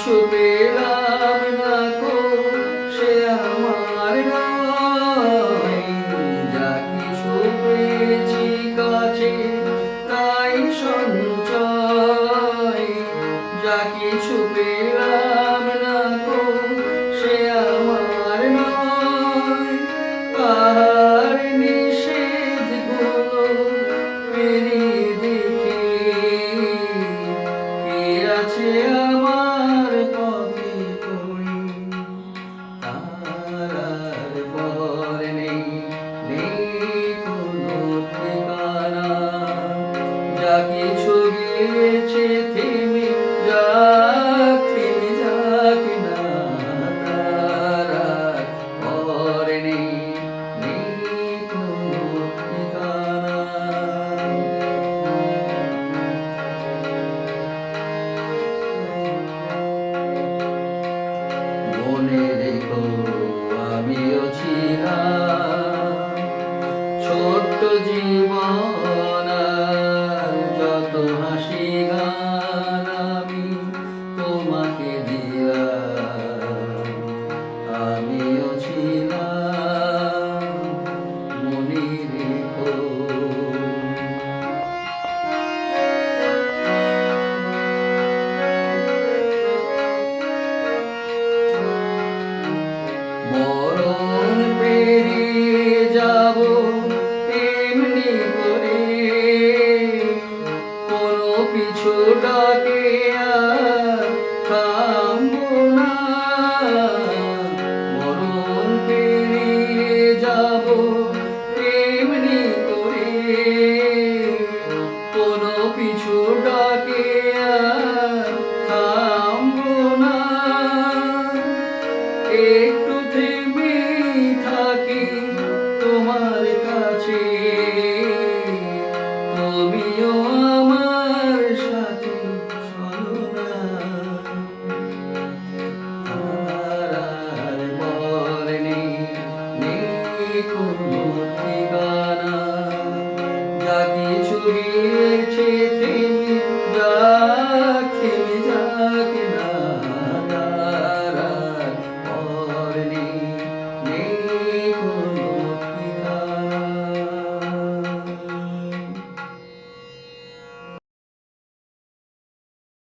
কিছু পেলাম না কো সে আমার নয়, যা কিছু পেয়েছি কাছে তাই সঞ্চয়। যা কিছু পেলাম না কো সে আমার নয়, পাহাড় নিষেধ গুলো পেরিয়ে দেখি কে আছে আমার পথে পড়ি। তারার পর নেই কোনো ঠিকানা, যা কিছু গিয়েছে থেমে যাক না। তারার পর নেই কোনো ঠিকানা। মনে রেখো আমিও ছিলাম ছোট্ট জীবন, যত হাসি গান আমি তোমাকে দিলাম। আমিও ছিলাম মনে রেখো। মরণ পেরিয়ে যাব এমনি করে, কোনো পিছু ডাকে আর থামবো না। মরণ পেরিয়ে যাব এমনি করে, কোনো পিছু ডাকে আর থামবো না। একটু থেমে থাকি তোমার কাছে, তুমিও আমার সাথে চলো না। তারার পর নেই কোনো ঠিকানা, যা কিছু গিয়েছে থেমে যাক